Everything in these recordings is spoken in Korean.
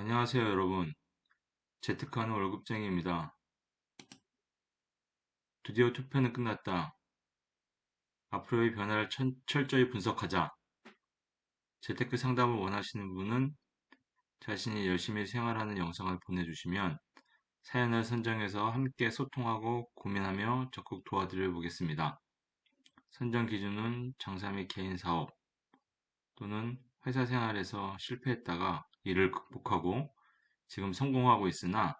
안녕하세요, 여러분. 재테크하는 월급쟁이입니다. 드디어 투표는 끝났다. 앞으로의 변화를 철저히 분석하자. 재테크 상담을 원하시는 분은 자신이 열심히 생활하는 영상을 보내주시면 사연을 선정해서 함께 소통하고 고민하며 적극 도와드려 보겠습니다. 선정 기준은 장사 및 개인 사업 또는 회사 생활에서 실패했다가 이를 극복하고 지금 성공하고 있으나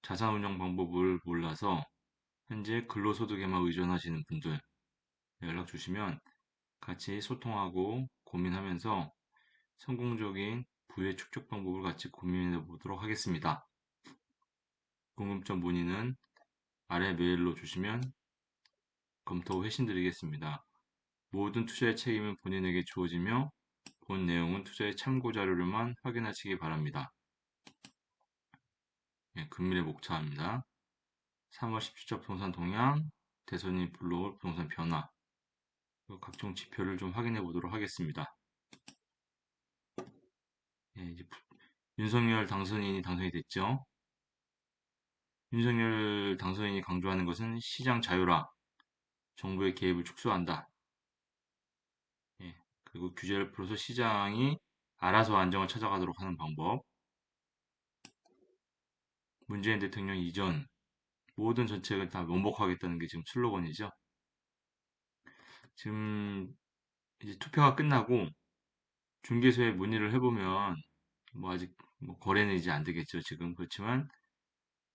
자산 운용 방법을 몰라서 현재 근로소득에만 의존하시는 분들 연락 주시면 같이 소통하고 고민하면서 성공적인 부의 축적 방법을 같이 고민해 보도록 하겠습니다. 궁금점 문의는 아래 메일로 주시면 검토 후 회신드리겠습니다. 모든 투자의 책임은 본인에게 주어지며 본 내용은 투자의 참고 자료로만 확인하시기 바랍니다. 예, 금일의 목차입니다. 3월 17일 부동산 동향, 대선이 불러올 부동산 변화, 각종 지표를 좀 확인해 보도록 하겠습니다. 예, 이제 윤석열 당선인이 당선이 됐죠. 윤석열 당선인이 강조하는 것은 시장 자유라, 정부의 개입을 축소한다. 예, 그리고 규제를 풀어서 시장이 알아서 안정을 찾아가도록 하는 방법. 문재인 대통령 이전 모든 정책을 다 원복하겠다는 게 지금 슬로건이죠. 지금 이제 투표가 끝나고 중개소에 문의를 해보면 뭐 아직 뭐 거래는 이제 안 되겠죠, 지금. 그렇지만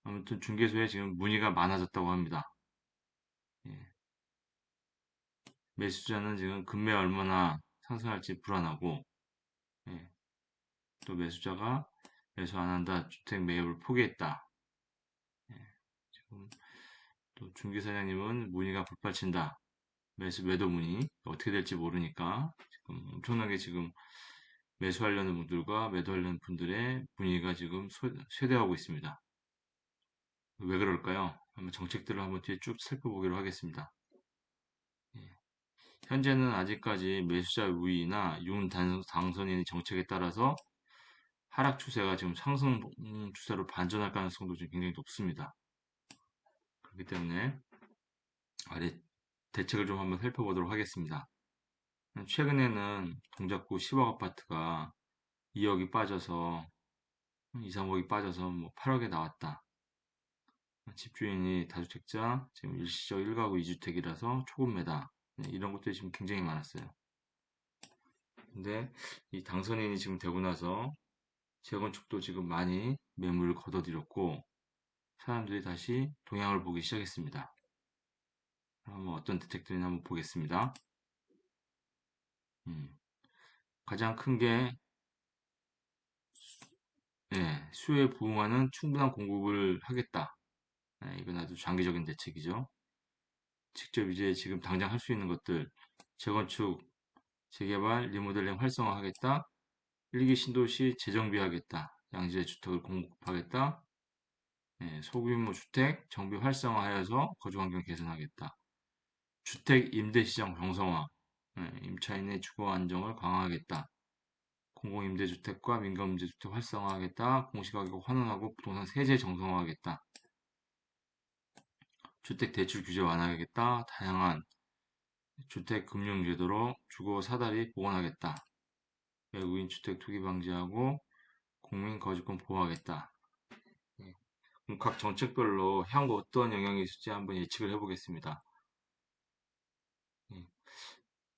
아무튼 중개소에 지금 문의가 많아졌다고 합니다. 예, 매수자는 지금 금매 얼마나 상승할지 불안하고, 예, 또 매수자가 매수 안 한다, 주택 매입을 포기했다. 예, 지금 또 중개사장님은 문의가 불발친다. 매도 문의 어떻게 될지 모르니까 지금 엄청나게 지금 매수하려는 분들과 매도하려는 분들의 문의가 지금 쇄도하고 있습니다. 왜 그럴까요? 한번 정책들을 한번 뒤에 쭉 살펴보기로 하겠습니다. 예, 현재는 아직까지 매수자 우위나 윤 당선인의 정책에 따라서 하락 추세가 지금 상승 추세로 반전할 가능성도 좀 굉장히 높습니다. 그렇기 때문에 아래 대책을 좀 한번 살펴보도록 하겠습니다. 최근에는 동작구 10억 아파트가 2억이 빠져서 2, 3억이 빠져서 뭐 8억에 나왔다. 집주인이 다주택자, 지금 일시적 1가구 2주택이라서 초급 매다. 네, 이런 것들이 지금 굉장히 많았어요. 근데 이 당선인이 지금 되고 나서 재건축도 지금 많이 매물을 걷어들였고 사람들이 다시 동향을 보기 시작했습니다. 한번 어떤 대책들이나 한번 보겠습니다. 음, 가장 큰 게 수요에 부응하는 충분한 공급을 하겠다. 이건 아주 장기적인 대책이죠. 직접 이제 지금 당장 할 수 있는 것들, 재건축, 재개발, 리모델링 활성화하겠다. 일기 신도시 재정비하겠다. 양질의 주택을 공급하겠다. 소규모 주택 정비 활성화하여서 거주환경 개선하겠다. 주택 임대 시장 정성화, 임차인의 주거 안정을 강화하겠다. 공공임대주택과 민간임대주택 활성화하겠다. 공시가격 환원하고 부동산 세제 정성화하겠다. 주택 대출 규제 완화하겠다. 다양한 주택 금융 제도로 주거 사다리 복원하겠다. 외국인 주택 투기 방지하고 국민 거주권 보호하겠다. 예, 그럼 각 정책별로 향후 어떤 영향이 있을지 한번 예측을 해보겠습니다. 예,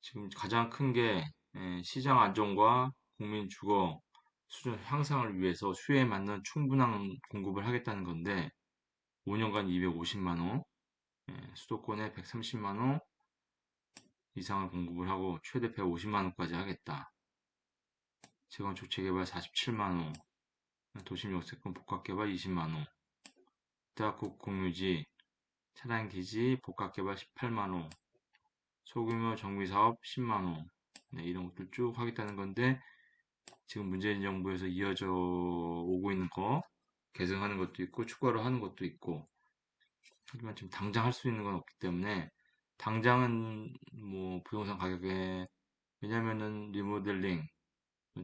지금 가장 큰 게 시장 안정과 국민 주거 수준 향상을 위해서 수요에 맞는 충분한 공급을 하겠다는 건데 5년간 250만 호, 수도권에 130만 호 이상을 공급을 하고 최대 150만 호까지 하겠다. 재건축 재개발 47만 호, 도심 역세권 복합개발 20만 호, 대학국 공유지, 차량기지 복합개발 18만 호, 소규모 정비사업 10만 호, 네, 이런 것들 쭉 하겠다는 건데 지금 문재인 정부에서 이어져 오고 있는 거 개선하는 것도 있고 추가로 하는 것도 있고 하지만 지금 당장 할 수 있는 건 없기 때문에 당장은 뭐 부동산 가격에 왜냐면은 리모델링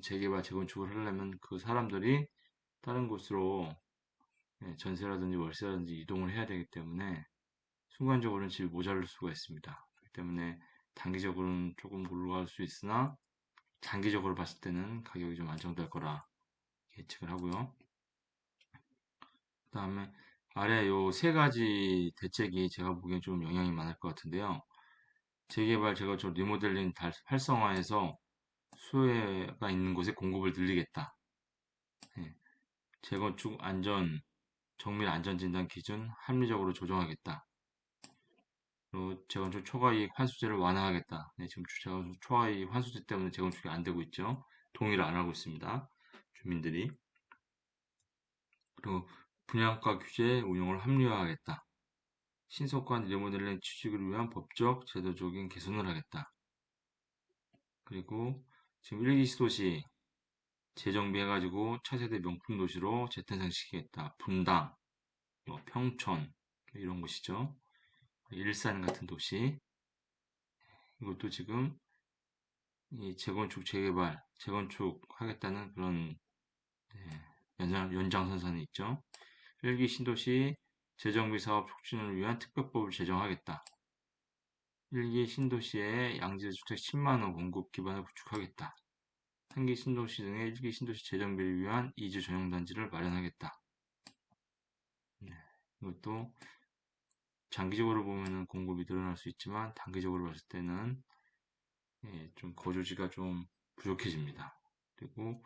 재개발 재건축을 하려면 그 사람들이 다른 곳으로 전세라든지 월세라든지 이동을 해야 되기 때문에 순간적으로는 집이 모자랄 수가 있습니다. 그렇기 때문에 단기적으로는 조금 올라갈 수 있으나 장기적으로 봤을 때는 가격이 좀 안정될 거라 예측을 하고요. 그 다음에 아래 요 세 가지 대책이 제가 보기엔 좀 영향이 많을 것 같은데요. 재개발, 재건축, 리모델링 활성화해서 수요가 있는 곳에 공급을 늘리겠다. 예, 재건축 안전, 정밀 안전진단 기준 합리적으로 조정하겠다. 그리고 재건축 초과이익 환수제를 완화하겠다. 네, 지금 재건축 초과이익 환수제 때문에 재건축이 안 되고 있죠. 동의를 안 하고 있습니다. 주민들이. 그리고 분양가 규제 운용을 합리화하겠다. 신속한 리모델링 취직을 위한 법적, 제도적인 개선을 하겠다. 그리고 지금 1기 시도시 재정비해가지고 차세대 명품 도시로 재탄생시키겠다. 분당, 뭐 평촌 이런 곳이죠. 일산 같은 도시. 이것도 지금 이 재건축, 재개발, 재건축 하겠다는 그런 연장선상에 있죠. 1기 신도시 재정비 사업 촉진을 위한 특별법을 제정하겠다. 1기 신도시에 양지주택 10만 원 공급 기반을 구축하겠다. 3기 신도시 등의 1기 신도시 재정비를 위한 이주 전용단지를 마련하겠다. 네, 이것도 장기적으로 보면은 공급이 늘어날 수 있지만 단기적으로 봤을 때는 좀 거주지가 좀 부족해집니다. 그리고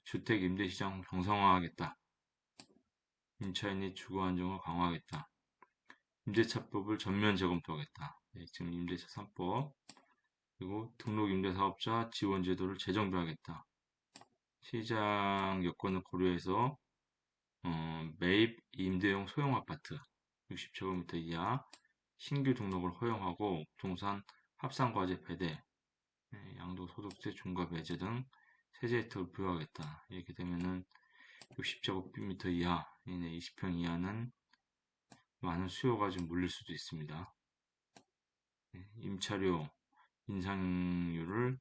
주택 임대 시장 정상화하겠다. 임차인 의 주거 안정을 강화하겠다. 임대차법을 전면 재검토하겠다. 지금 임대차 3법 그리고 등록 임대사업자 지원 제도를 재정비하겠다. 시장 여건을 고려해서 매입 임대용 소형 아파트 60제곱미터 이하 신규 등록을 허용하고 부동산 합산과세 배대, 양도소득세 중과 배제 등 세제 혜택을 부여하겠다. 이렇게 되면은 60제곱미터 이하, 20평 이하는 많은 수요가 좀 몰릴 수도 있습니다. 임차료 인상률을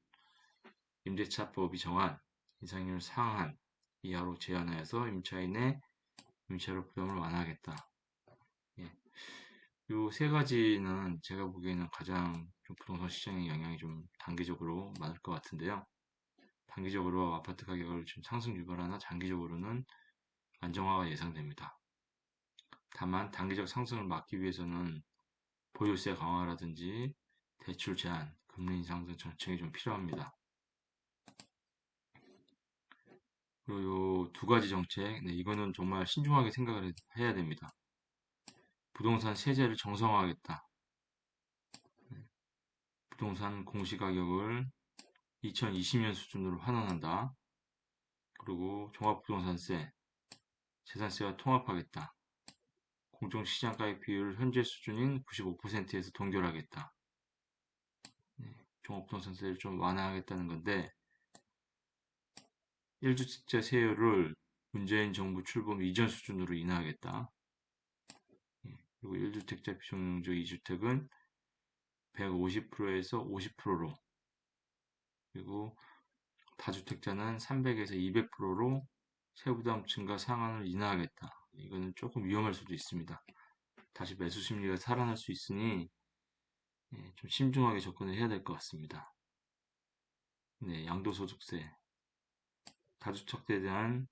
임대차법이 정한 인상률 상한 이하로 제한하여서 임차인의 임차료 부담을 완화하겠다. 예. 요 세 가지는 제가 보기에는 가장 좀 부동산 시장에 영향이 좀 단기적으로 많을 것 같은데요. 단기적으로 아파트 가격을 좀 상승 유발하나 장기적으로는 안정화가 예상됩니다. 다만 단기적 상승을 막기 위해서는 보유세 강화라든지 대출 제한, 금리 인상 등 정책이 좀 필요합니다. 그리고 요 두 가지 정책, 이거는 정말 신중하게 생각을 해야 됩니다. 부동산 세제를 정상화하겠다. 부동산 공시가격을 2020년 수준으로 환원한다. 그리고 종합부동산세, 재산세와 통합하겠다. 공정시장가액 비율 현재 수준인 95%에서 동결하겠다. 종합부동산세를 좀 완화하겠다는 건데 1주택자 세율을 문재인 정부 출범 이전 수준으로 인하하겠다. 그리고 1주택자 비종용적 2주택은 150%에서 50%로 그리고 다주택자는 300에서 200%로 세부담 증가 상한을 인하하겠다. 이거는 조금 위험할 수도 있습니다. 다시 매수 심리가 살아날 수 있으니 좀 신중하게 접근을 해야 될 것 같습니다. 네, 양도소득세, 다주택자에 대한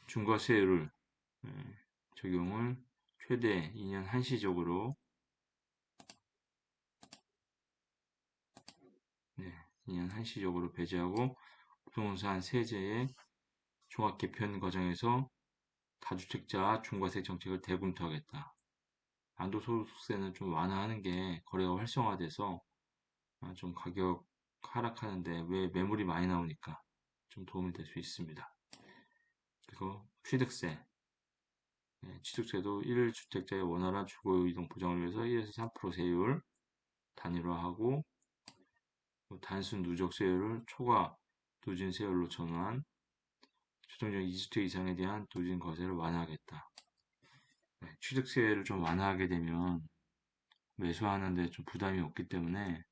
중과세율을 적용을 최대 2년 한시적으로 2년 한시적으로 배제하고 부동산 세제의 종합 개편 과정에서 다주택자 중과세 정책을 대검토하겠다. 양도소득세는 좀 완화하는 게 거래가 활성화돼서 좀 가격 하락하는데 왜 매물이 많이 나오니까 좀 도움이 될 수 있습니다. 그리고 취득세, 취득세도 1주택자의 원활한 주거 이동 보장을 위해서 1에서 3% 세율 단일화하고 단순 누적 세율을 초과 누진 세율로 전환, 최종적 2주택 이상에 대한 누진 과세를 완화하겠다. 취득세를 좀 완화하게 되면 매수하는데 좀 부담이 없기 때문에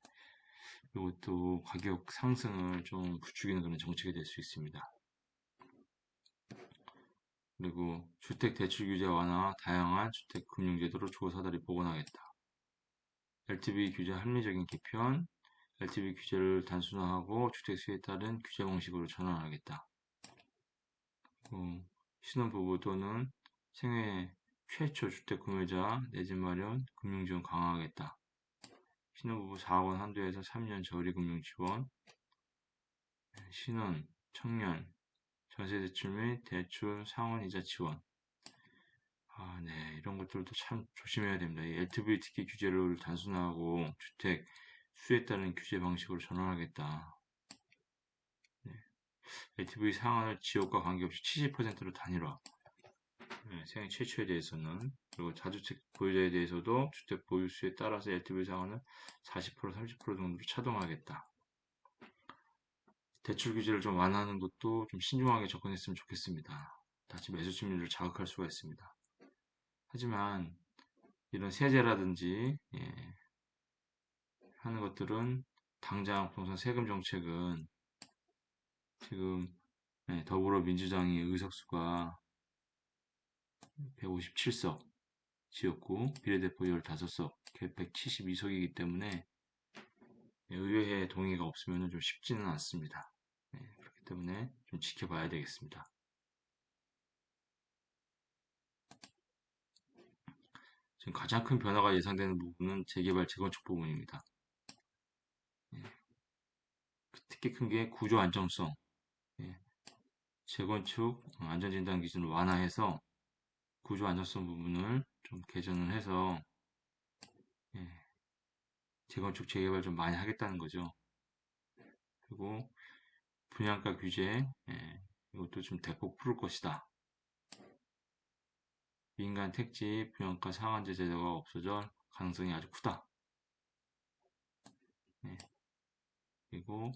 이것도 가격 상승을 좀 부추기는 그런 정책이 될 수 있습니다. 그리고 주택 대출 규제 완화와 다양한 주택 금융 제도로 주거 사다리 복원하겠다. LTV 규제 합리적인 개편, LTV 규제를 단순화하고 주택 수에 따른 규제 방식으로 전환하겠다. 신혼부부 또는 생애 최초 주택 구매자 내 집 마련 금융 지원 강화하겠다. 신혼부부 4억 원 한도에서 3년 저리 금융 지원, 신혼, 청년, 전세 대출 및 대출 상환 이자 지원. 네, 이런 것들도 참 조심해야 됩니다. 이 LTV 특히 규제를 단순화하고 주택 수에 따른 규제 방식으로 전환하겠다. 네, LTV 상한을 지역과 관계없이 70%로 단일화. 네, 생애 최초에 대해서는 그리고 다주택 보유자에 대해서도 주택 보유 수에 따라서 LTV 상한을 40% 30% 정도로 차등하겠다. 대출 규제를 좀 완화하는 것도 좀 신중하게 접근했으면 좋겠습니다. 다시 매수 심리를 자극할 수가 있습니다. 하지만 이런 세제라든지 하는 것들은 당장 부동산 세금 정책은 지금 더불어민주당이 의석수가 157석, 지역구 비례대표 15석, 172석이기 때문에 의회에 동의가 없으면 좀 쉽지는 않습니다. 그렇기 때문에 좀 지켜봐야 되겠습니다. 지금 가장 큰 변화가 예상되는 부분은 재개발, 재건축 부분입니다. 특히 큰 게 구조 안정성, 재건축 안전진단 기준을 완화해서 구조 안정성 부분을 좀 개선을 해서 재건축, 재개발 좀 많이 하겠다는 거죠. 그리고 분양가 규제, 이것도 좀 대폭 풀을 것이다. 민간 택지 분양가 상한제 제도가 없어질 가능성이 아주 크다. 그리고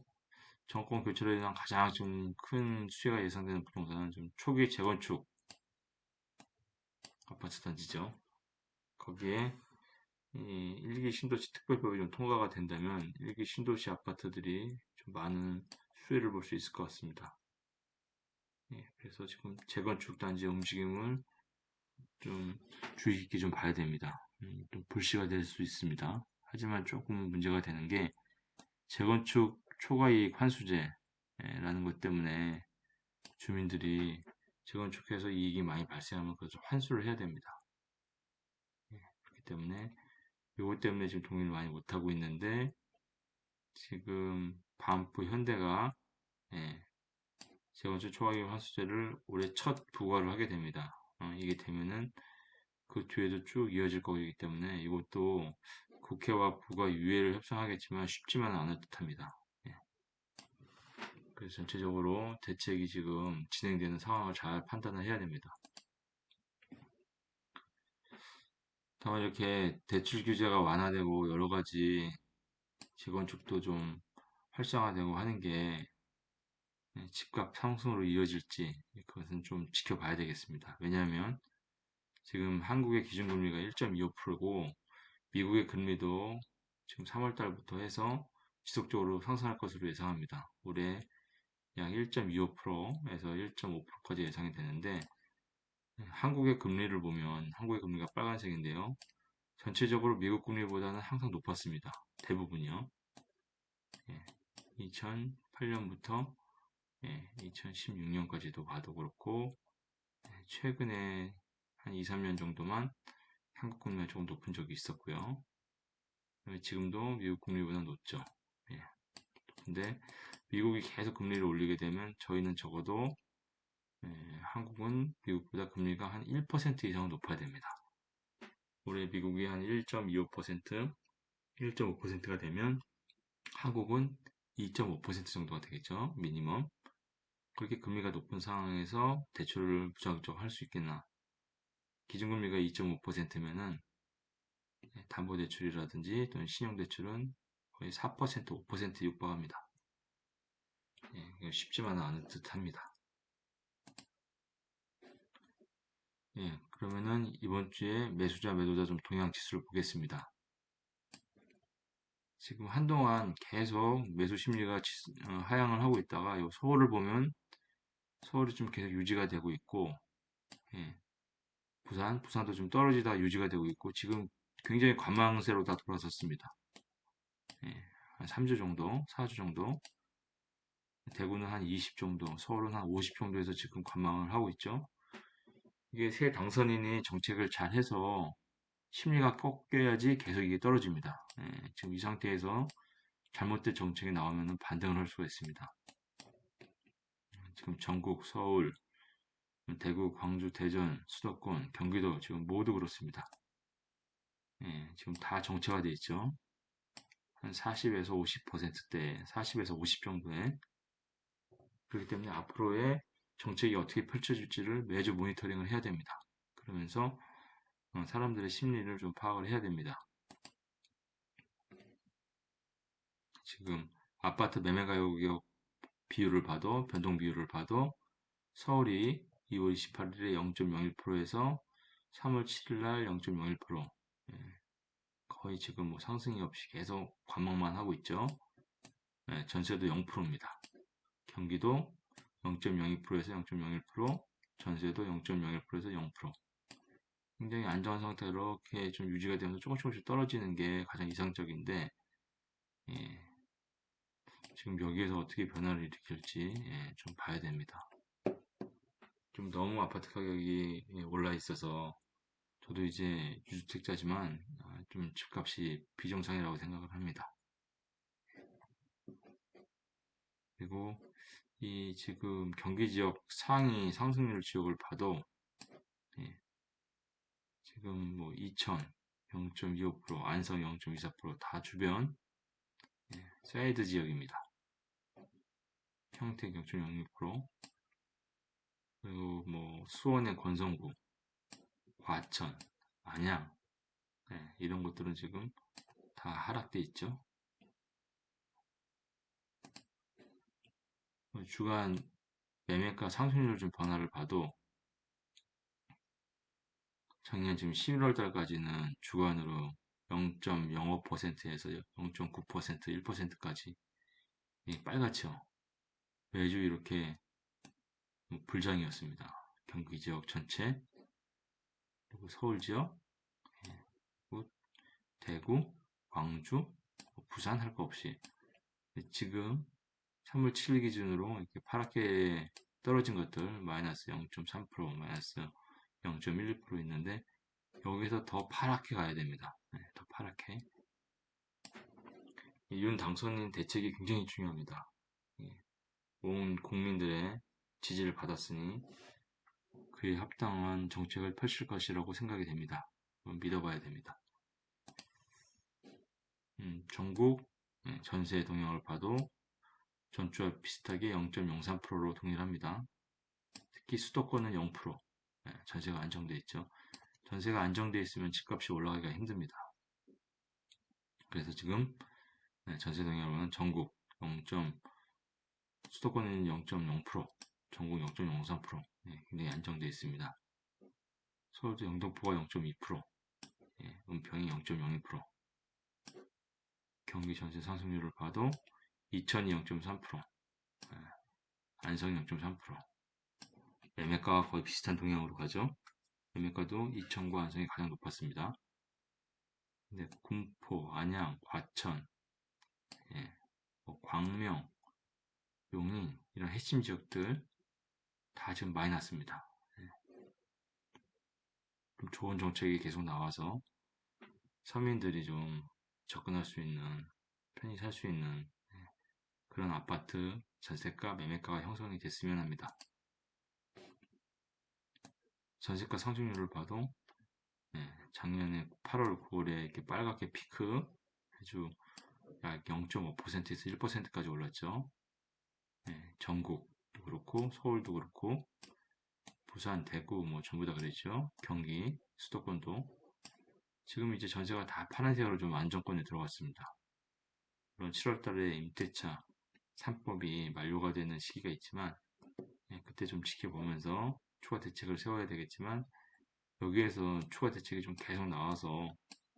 정권 교체로 인한 가장 좀 큰 수혜가 예상되는 부동산은 좀 초기 재건축 아파트 단지죠. 거기에 이 1기 신도시 특별법이 좀 통과가 된다면 1기 신도시 아파트들이 좀 많은 수혜를 볼 수 있을 것 같습니다. 그래서 지금 재건축 단지의 움직임을 좀 주의 깊게 좀 봐야 됩니다. 좀 불씨가 될 수 있습니다. 하지만 조금 문제가 되는 게 재건축 초과이익 환수제라는 것 때문에 주민들이 재건축해서 이익이 많이 발생하면 그것을 환수를 해야 됩니다. 그렇기 때문에 이것 때문에 지금 동의를 많이 못하고 있는데 지금 반포 현대가 재건축 초과이익 환수제를 올해 첫 부과를 하게 됩니다. 이게 되면은 그 뒤에도 쭉 이어질 거기 때문에 이것도 국회와 부가 유예를 협상하겠지만 쉽지만은 않을 듯합니다. 그래서 전체적으로 대책이 지금 진행되는 상황을 잘 판단을 해야 됩니다. 다만 이렇게 대출 규제가 완화되고 여러 가지 재건축도 좀 활성화되고 하는 게 집값 상승으로 이어질지 그것은 좀 지켜봐야 되겠습니다. 왜냐하면 지금 한국의 기준금리가 1.25%고 미국의 금리도 지금 3월 달부터 해서 지속적으로 상승할 것으로 예상합니다. 올해 약 1.25%에서 1.5%까지 예상이 되는데 한국의 금리를 보면 한국의 금리가 빨간색인데요. 전체적으로 미국 금리보다는 항상 높았습니다. 대부분이요. 2008년부터 2016년까지도 봐도 그렇고 최근에 한 2, 3년 정도만 한국 금리가 조금 높은 적이 있었고요. 지금도 미국 금리보다 높죠. 근데 미국이 계속 금리를 올리게 되면 저희는 적어도 한국은 미국보다 금리가 한 1% 이상 높아야 됩니다. 올해 미국이 한 1.25%, 1.5%가 되면 한국은 2.5% 정도가 되겠죠. 미니멈. 그렇게 금리가 높은 상황에서 대출을 무작정 할 수 있겠나? 기준금리가 2.5%면은 담보대출이라든지 또는 신용대출은 거의 4%, 5% 육박합니다. 쉽지만은 않을 듯 합니다. 그러면은 이번 주에 매수자, 매도자 좀 동향 지수를 보겠습니다. 지금 한동안 계속 매수 심리가 하향을 하고 있다가 요 서울을 보면 서울이 좀 계속 유지가 되고 있고 예. 부산도 좀 떨어지다 유지가 되고 있고, 지금 굉장히 관망세로 다 돌아섰습니다. 예. 한 3주 정도, 4주 정도. 대구는 한 20 정도, 서울은 한 50 정도에서 지금 관망을 하고 있죠. 이게 새 당선인이 정책을 잘 해서 심리가 꺾여야지 계속 이게 떨어집니다. 예. 지금 이 상태에서 잘못된 정책이 나오면 반등을 할 수가 있습니다. 지금 전국, 서울, 대구, 광주, 대전, 수도권, 경기도 지금 모두 그렇습니다. 예, 지금 다 정체화돼 있죠. 한 40에서 50%대, 40에서 50 정도에. 그렇기 때문에 앞으로의 정책이 어떻게 펼쳐질지를 매주 모니터링을 해야 됩니다. 그러면서 사람들의 심리를 좀 파악을 해야 됩니다. 지금 아파트 매매 가격 비율을 봐도, 변동 비율을 봐도 서울이 2월 28일에 0.01%에서 3월 7일 날 0.01%, 거의 지금 뭐 상승이 없이 계속 관망만 하고 있죠. 예, 전세도 0%입니다. 경기도 0.02%에서 0.01%, 전세도 0.01%에서 0%. 굉장히 안정한 상태로 이렇게 좀 유지가 되면서 조금씩 떨어지는 게 가장 이상적인데, 예, 지금 여기에서 어떻게 변화를 일으킬지 좀 봐야 됩니다. 좀 너무 아파트 가격이 올라 있어서 저도 이제 유주택자지만 좀 집값이 비정상이라고 생각을 합니다. 그리고 이 지금 경기 지역 상위 상승률 지역을 봐도 예, 지금 뭐 이천 0.25%, 안성 0.24%다 주변 사이드 지역입니다. 평택 0.06%, 그리고 뭐 수원의 권성구, 과천, 안양 이런 것들은 지금 다 하락돼 있죠. 주간 매매가 상승률 좀 변화를 봐도 작년 지금 11월 달까지는 주간으로 0.05%에서 0.9%, 1%까지 빨갛죠. 매주 이렇게 불장이었습니다. 경기 지역 전체, 그리고 서울 지역, 그리고 대구, 광주, 부산 할 거 없이 지금 3월 7일 기준으로 이렇게 파랗게 떨어진 것들 마이너스 0.3%, 마이너스 0.11% 있는데 여기서 더 파랗게 가야 됩니다. 더 파랗게. 윤 당선인 대책이 굉장히 중요합니다. 온 국민들의 지지를 받았으니 그에 합당한 정책을 펼칠 것이라고 생각이 됩니다. 믿어봐야 됩니다. 전국 전세 동향을 봐도 전주와 비슷하게 0.03%로 동일합니다. 특히 수도권은 0%, 전세가 안정돼 있죠. 전세가 안정돼 있으면 집값이 올라가기가 힘듭니다. 그래서 지금 전세 동향으로는 전국 0. 수도권은 0.0%, 전국 0.03%, 굉장히 안정돼 있습니다. 서울도 영등포가 0.2%, 은평이 0.02%, 경기 전세 상승률을 봐도 이천이 0.3%, 안성이 0.3%, 매매가가 거의 비슷한 동향으로 가죠. 매매가도 이천과 안성이 가장 높았습니다. 근데 군포, 안양, 과천, 뭐 광명, 용인 이런 핵심 지역들 다 지금 많이 났습니다. 좀 좋은 정책이 계속 나와서 서민들이 좀 접근할 수 있는, 편히 살 수 있는 그런 아파트 전세가, 매매가가 형성이 됐으면 합니다. 전세가 상승률을 봐도 작년에 8월, 9월에 이렇게 빨갛게 피크 아주 약 0.5%에서 1%까지 올랐죠. 전국도 그렇고 서울도 그렇고 부산, 대구 뭐 전부 다 그랬죠. 경기, 수도권도 지금 이제 전세가 다 파란색으로 좀 안정권에 들어갔습니다. 물론 7월 달에 임대차 3법이 만료가 되는 시기가 있지만 그때 좀 지켜보면서 추가 대책을 세워야 되겠지만 여기에서 추가 대책이 좀 계속 나와서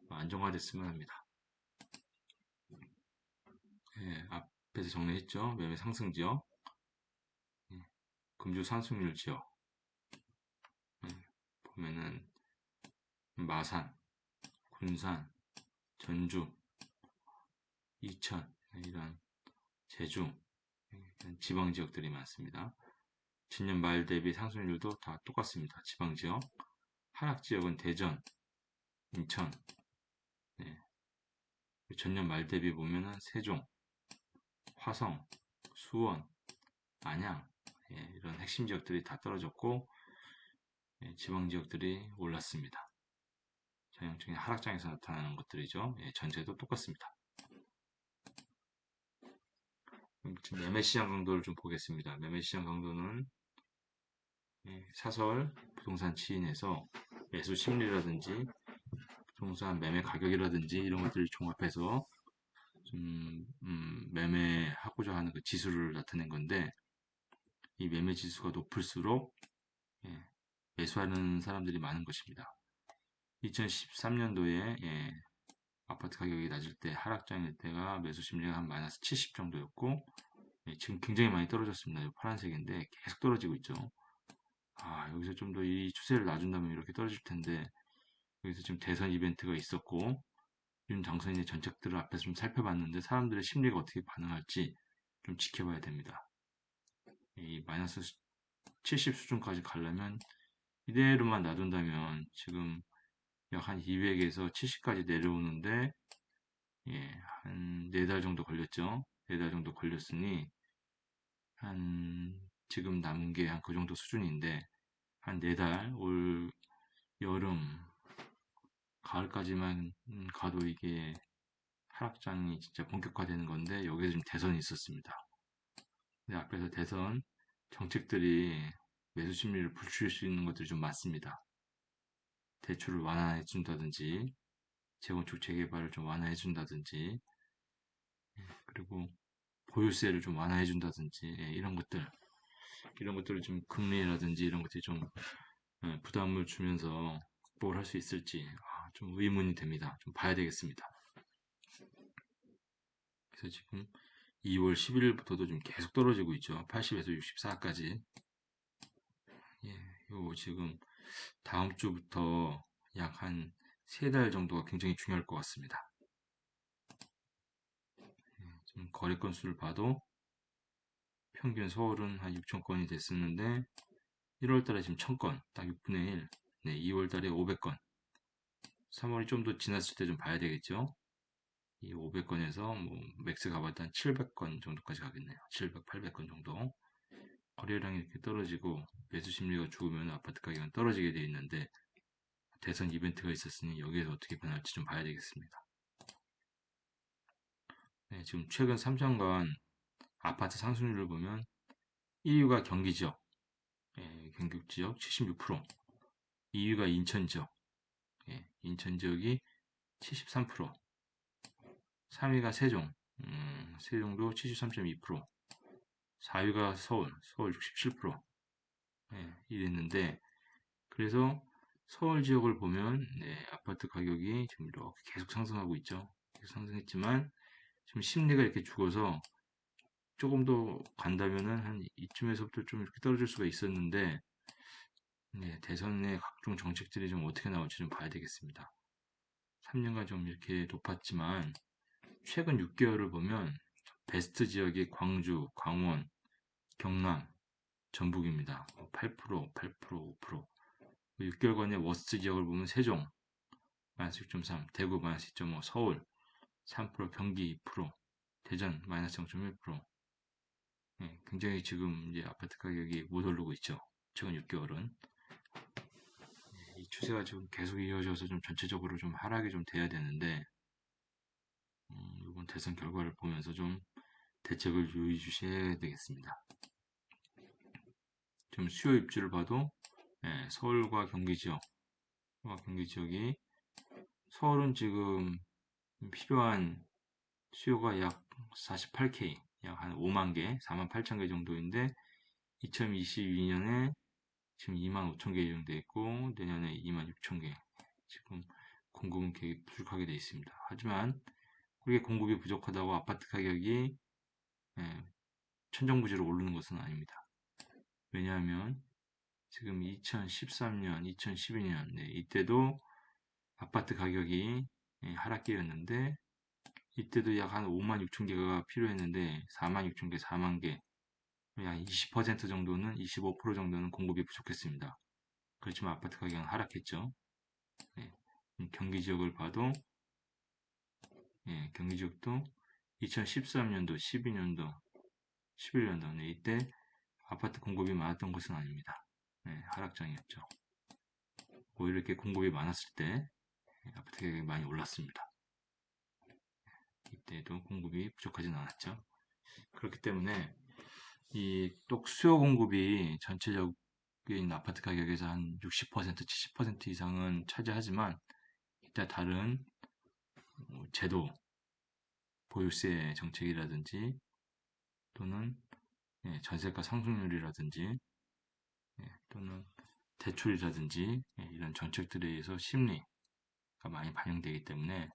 안정화됐으면 합니다. 앞에서 정리했죠. 매매 상승 지역, 금주 상승률 지역, 보면은 마산, 군산, 전주, 이천, 이런 제주, 이런 지방 지역들이 많습니다. 전년 말 대비 상승률도 다 똑같습니다. 지방 지역. 하락 지역은 대전, 인천, 네. 전년 말 대비 보면은 세종, 화성, 수원, 안양, 이런 핵심 지역들이 다 떨어졌고, 지방 지역들이 올랐습니다. 전형적인 하락장에서 나타나는 것들이죠. 전체도 똑같습니다. 지금 매매시장 강도를 좀 보겠습니다. 매매시장 강도는 사설 부동산 치인에서 매수 심리라든지 부동산 매매 가격이라든지 이런 것들을 종합해서 좀 매매하고자 하는 그 지수를 나타낸 건데, 이 매매 지수가 높을수록 매수하는 사람들이 많은 것입니다. 2013년도에 아파트 가격이 낮을 때 하락장일 때가 매수 심리가 한 마이너스 70 정도였고, 지금 굉장히 많이 떨어졌습니다. 파란색인데 계속 떨어지고 있죠. 여기서 좀 더 이 추세를 놔준다면 이렇게 떨어질 텐데, 여기서 지금 대선 이벤트가 있었고 윤 당선인의 정책들을 앞에서 좀 살펴봤는데 사람들의 심리가 어떻게 반응할지 좀 지켜봐야 됩니다. 이 마이너스 70 수준까지 가려면 이대로만 놔둔다면 지금 약 한 200에서 70까지 내려오는데 한 4달 정도 걸렸죠. 4달 정도 걸렸으니 한 지금 남은 게 한 그 정도 수준인데 한 4달 올 여름 가을까지만 가도 이게 하락장이 진짜 본격화되는 건데 여기에 좀 대선이 있었습니다. 근데 앞에서 대선 정책들이 매수 심리를 불추일 수 있는 것들이 좀 많습니다. 대출을 완화해 준다든지 재건축 재개발을 좀 완화해 준다든지 그리고 보유세를 좀 완화해 준다든지 이런 것들을 좀 금리라든지 이런 것들이 좀 부담을 주면서 극복을 할 수 있을지 좀 의문이 됩니다. 좀 봐야 되겠습니다. 그래서 지금 2월 11일부터도 좀 계속 떨어지고 있죠. 80에서 64까지. 요 지금 다음 주부터 약 한 3달 정도가 굉장히 중요할 것 같습니다. 지금 거래 건수를 봐도 평균 서울은 한 6천 건이 됐었는데 1월 달에 지금 1000건, 딱 6분의 1. 2월 달에 500건. 3월이 좀 더 지났을 때 좀 봐야 되겠죠. 이 500건에서 뭐 맥스 가봤다 한 700건 정도까지 가겠네요. 700, 800건 정도. 거래량이 이렇게 떨어지고 매수 심리가 죽으면 아파트 가격은 떨어지게 되어 있는데 대선 이벤트가 있었으니 여기에서 어떻게 변할지 좀 봐야 되겠습니다. 지금 최근 3년간 아파트 상승률을 보면 1위가 경기 지역, 경기 지역 76%, 2위가 인천 지역, 인천 지역이 73%, 3위가 세종, 세종도 73.2%, 4위가 서울, 서울 67%, 이랬는데 그래서 서울 지역을 보면 아파트 가격이 지금 이렇게 계속 상승하고 있죠. 계속 상승했지만 지금 심리가 이렇게 죽어서 조금 더 간다면은 한 이쯤에서부터 좀 이렇게 떨어질 수가 있었는데 대선의 각종 정책들이 좀 어떻게 나올지 좀 봐야 되겠습니다. 3년간 좀 이렇게 높았지만 최근 6개월을 보면 베스트 지역이 광주, 강원, 경남, 전북입니다. 8%, 8%, 5%. 6개월간의 워스트 지역을 보면 세종 마이너스 6.3, 대구 마이너스 2.5, 서울 3%, 경기 2%, 대전 마이너스 0.1%. 굉장히 지금 이제 아파트 가격이 못 오르고 있죠. 최근 6개월은. 이 추세가 지금 계속 이어져서 좀 전체적으로 좀 하락이 좀 돼야 되는데, 이번 대선 결과를 보면서 좀 대책을 유의해 주셔야 되겠습니다. 좀 수요 입지를 봐도, 서울과 경기 지역, 이 서울은 지금 필요한 수요가 약 48K, 약 한 5만 개, 4만 8천 개 정도인데, 2022년에 지금 2만 5천 개 예정돼 있고 내년에 2만 6천 개 지금 공급은 되게 부족하게 되어 있습니다. 하지만 그렇게 공급이 부족하다고 아파트 가격이 천정부지로 오르는 것은 아닙니다. 왜냐하면 지금 2013년, 2012년, 네, 이때도 아파트 가격이 하락기였는데, 이때도 약 한 5만 6천 개가 필요했는데, 4만 6천 개, 4만 개, 약 20% 정도는, 25% 정도는 공급이 부족했습니다. 그렇지만 아파트 가격은 하락했죠. 네. 경기 지역을 봐도, 경기 지역도 2013년도, 12년도, 11년도, 네, 이때 아파트 공급이 많았던 것은 아닙니다. 네, 하락장이었죠. 오히려 이렇게 공급이 많았을 때 아파트 가격이 많이 올랐습니다. 이때도 공급이 부족하진 않았죠. 그렇기 때문에 이 또 수요 공급이 전체적인 아파트 가격에서 한 60%, 70% 이상은 차지하지만 이따 다른 제도, 보유세 정책이라든지 또는 전세가 상승률이라든지 또는 대출이라든지 이런 정책들에 의해서 심리가 많이 반영되기 때문에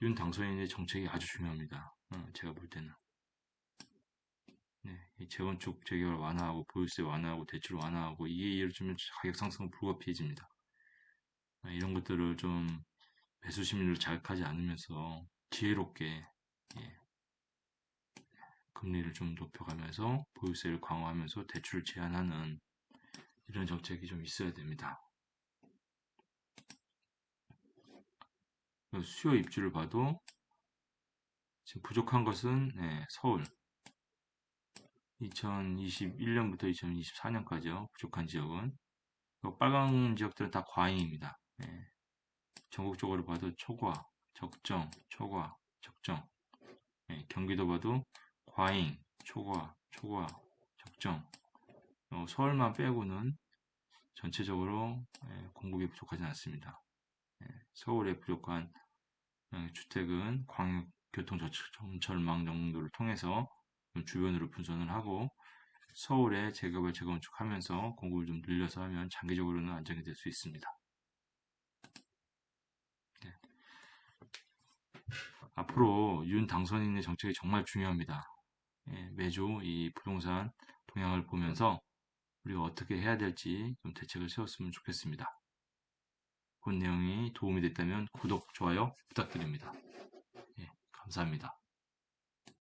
윤 당선인의 정책이 아주 중요합니다. 제가 볼 때는. 네, 이 재건축 재개발 완화하고 보유세 완화하고 대출 완화하고 이게 이루어지면 가격 상승은 불가피해집니다. 이런 것들을 좀 매수 심리를 자극하지 않으면서 지혜롭게 예, 금리를 좀 높여가면서 보유세를 강화하면서 대출을 제한하는 이런 정책이 좀 있어야 됩니다. 수요 입주를 봐도 지금 부족한 것은 서울 2021년부터 2024년까지요. 부족한 지역은 빨간 지역들은 다 과잉입니다. 전국적으로 봐도 초과, 적정, 초과, 적정. 경기도 봐도 과잉, 초과, 초과, 적정. 서울만 빼고는 전체적으로 공급이 부족하지 않습니다. 서울의 부족한 주택은 광역교통정철망 정도를 통해서 주변으로 분산을 하고 서울에 재개발 재건축하면서 공급을 좀 늘려서 하면 장기적으로는 안정이 될 수 있습니다. 네. 앞으로 윤 당선인의 정책이 정말 중요합니다. 매주 이 부동산 동향을 보면서 우리가 어떻게 해야 될지 좀 대책을 세웠으면 좋겠습니다. 본 내용이 도움이 됐다면 구독, 좋아요 부탁드립니다. 감사합니다.